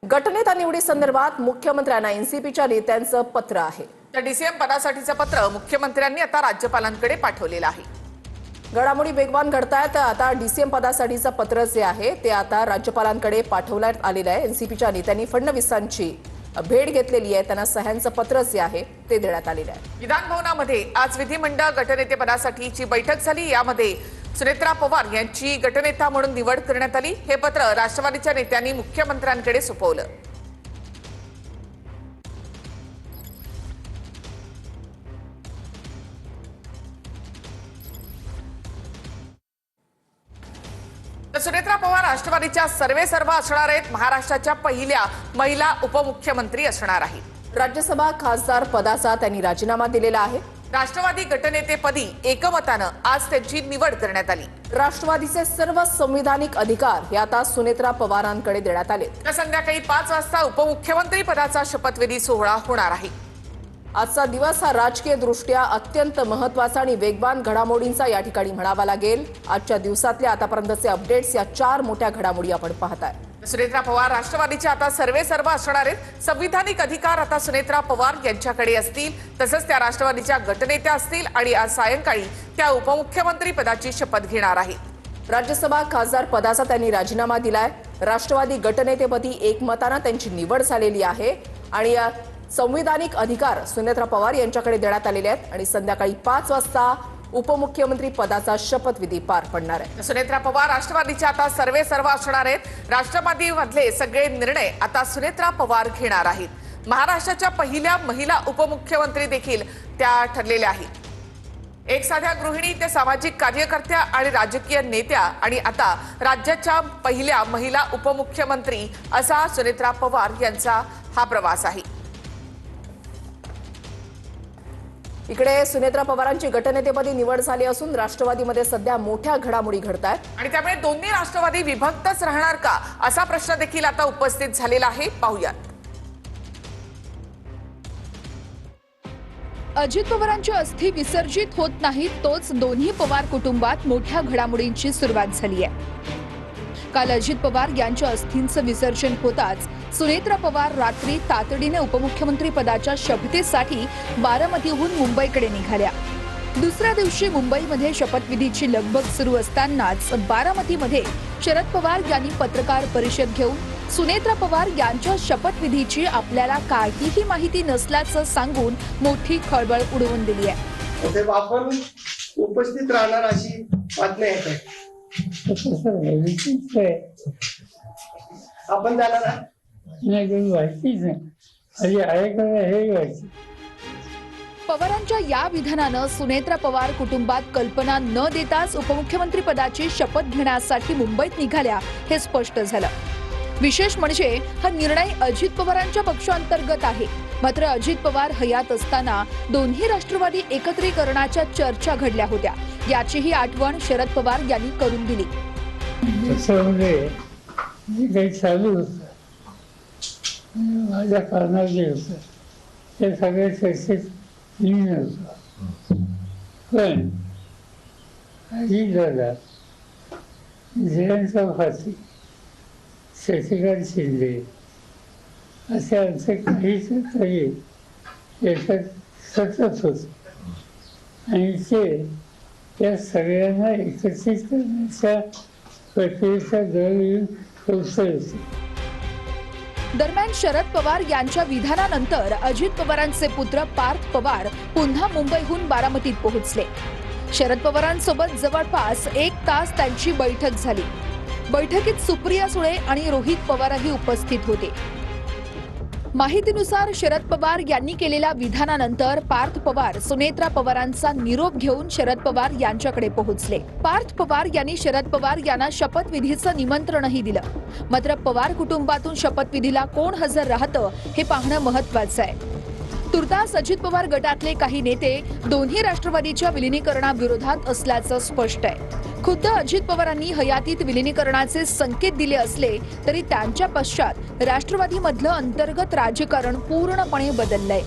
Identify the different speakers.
Speaker 1: गटनेता निवडी संदर्भात मुख्यमंत्र्यांना एनसीपीच्या नेत्यांचं पत्र आहे।
Speaker 2: तर डीसीएम पदासाठीचं पत्र मुख्यमंत्र्यांनी आता राज्यपालांकडे पाठवलेलं आहे।
Speaker 1: घडामोडी वेगवान घडतायत। आता डीसीएम पदासाठीचं पत्र जे आहे ते आता राज्यपालांकडे पाठवण्यात आलेलं आहे। एनसीपीच्या नेत्यांनी फडणवीसांची भेट घेतलेली आहे, त्यांना सह्यांचं पत्र जे आहे ते देण्यात आलेलं आहे।
Speaker 2: विधान भवनामध्ये आज विधिमंडळ गटनेते पदासाठीची बैठक झाली। यामध्ये सुनेत्रा पवार यांची गटनेता म्हणून निवड करण्यात आली। हे पत्र राष्ट्रवादीच्या नेत्यांनी मुख्यमंत्र्यांकडे सोपवलं। सुनेत्रा पवार राष्ट्रवादीच्या सर्वेसर्वा असणार आहेत। महाराष्ट्राच्या पहिल्या महिला उपमुख्यमंत्री असणार आहेत।
Speaker 1: राज्यसभा खासदार पदाचा त्यांनी राजीनामा दिलेला आहे।
Speaker 2: राष्ट्रवादी गटनेतेपदी एकमतानं आज त्यांची निवड करण्यात आली।
Speaker 1: राष्ट्रवादीचे सर्व संविधानिक अधिकार हे आता सुनेत्रा पवारांकडे देण्यात आले।
Speaker 2: संध्याकाळी 5 वाजता उपमुख्यमंत्री पदाचा शपथविधी सोहळा होणार आहे।
Speaker 1: आजचा दिवस हा राजकीय दृष्ट्या अत्यंत महत्त्वाचा आणि वेगवान घडामोडींचा या ठिकाणी म्हणावा लागेल। आजच्या दिवसातल्या आतापर्यंतचे अपडेट्स या 4 मोठ्या घडामोडी आपण पाहताय।
Speaker 2: सुनेत्रा पवार राष्ट्रवादीच्या आता सर्वेसर्वा असणार आहेत। संविधानिक अधिकार आता सुनेत्रा पवार यांच्याकडे असतील, तसंच त्या राष्ट्रवादीच्या गटनेत्या असतील आणि आज सायंकाळी त्या उपमुख्यमंत्री पदाची शपथ घेणार आहेत।
Speaker 1: राज्यसभा खासदार पदाचा त्यांनी राजीनामा दिलाय। राष्ट्रवादी गटनेतेपदी एकमतानं त्यांची निवड झालेली आहे आणि संविधानिक अधिकार सुनेत्रा पवार यांच्याकडे देण्यात आलेले आहेत आणि संध्याकाळी 5 वाजता उपमुख्यमंत्री पदाचा शपथविधी पार पडणार आहे।
Speaker 2: सुनेत्रा पवार राष्ट्रवादीच्या आता सर्वेसर्वा असणार आहेत। राष्ट्रवादीमधले सगळे निर्णय आता सुनेत्रा पवार घेणार आहेत। महाराष्ट्राच्या पहिल्या महिला उपमुख्यमंत्री देखील त्या ठरलेल्या आहेत। एक साध्या गृहिणी ते सामाजिक कार्यकर्त्या आणि राजकीय नेत्या आणि आता राज्याच्या पहिल्या महिला उपमुख्यमंत्री असा सुनेत्रा पवार यांचा हा प्रवास आहे।
Speaker 1: इकडे सुनेत्रा पवारांची गटनेतेपदी निवड झाली असून राष्ट्रवादीमध्ये सध्या मोठ्या घडामोडी घडतायत
Speaker 2: आणि त्यामुळे दोन्ही राष्ट्रवादी विभक्तच राहणार का असा प्रश्न देखील आता उपस्थित झालेला आहे। पाहूयात।
Speaker 3: अजित पवारांची अस्थी विसर्जित होत नाहीत, तोच दोन्ही पवार कुटुंबात मोठ्या घडामोडींची सुरुवात झाली आहे। काल अजित पवार यांच्या अस्थींचं विसर्जन होताच सुनेत्रा पवार रात्री तातडीने उपमुख्यमंत्री पदाच्या शपथेसाठी बारामतीहून मुंबईकडे निघाल्या। दुसऱ्या दिवशी मुंबईमध्ये शपथविधीची लगबग सुरू असतानाच बारामतीमध्ये शरद पवार यांनी पत्रकार परिषद घेऊन सुनेत्रा पवार यांच्या शपथविधीची आपल्याला काहीही माहिती नसल्याचं सांगून मोठी खळबळ उडवून दिली आहे।
Speaker 4: आपण उपस्थित राहणार अशी बातमी आहे। आपण जाणार
Speaker 3: पवारांच्या या विधानानं सुनेत्रा पवार कुटुंबात कल्पना न देताच उपमुख्यमंत्री पदाची शपथ घेण्यासाठी मुंबईत निघाल्या हे स्पष्ट झालं। विशेष म्हणजे हा निर्णय अजित पवारांच्या पक्षांतर्गत आहे। मात्र अजित पवार हयात असताना दोन्ही राष्ट्रवादी एकत्रीकरणाच्या चर्चा घडल्या होत्या, याचीही आठवण शरद पवार यांनी करून दिली।
Speaker 5: माझ्या कारणात जे होतं ते सगळे चर्चेत लीन होतं, पण अजित दादा, जयंत फाशी, शशिकांत शिंदे असे आमचे काहीच तरी याच्यात सतत होते आणि ते त्या सगळ्यांना एकत्रित करण्याच्या प्रक्रियेचा दर येऊन पोहोचले होते।
Speaker 3: दरम्यान शरद पवार यांच्या विधानानंतर अजित पवारांचे पुत्र पार्थ पवार पुन्हा मुंबईहून बारामतीत पोहोचले। शरद पवारांसोबत जवळपास 1 तास त्यांची बैठक झाली। बैठकीत सुप्रिया सुळे आणि रोहित पवारही उपस्थित होते। माहितीनुसार शरद पवार यांनी केलेल्या विधानानंतर पार्थ पवार सुनेत्रा पवारांचा निरोप घेऊन शरद पवार यांच्याकडे पोहोचले। पार्थ पवार यांनी शरद पवार यांना शपथविधीचं निमंत्रणही दिलं। मात्र पवार कुटुंबातून शपथविधीला कोण हजर राहतं हे पाहणं महत्त्वाचं आहे। तुर्तास अजित पवार गटातले काही नेते दोन्ही राष्ट्रवादीच्या विलिनीकरणाविरोधात असल्याचं स्पष्ट आहे। खुद्द अजित पवारांनी हयातीत विलिनीकरणाचे संकेत दिले असले तरी त्यांच्या पश्चात राष्ट्रवादीमधलं अंतर्गत राजकारण पूर्णपणे बदललंय।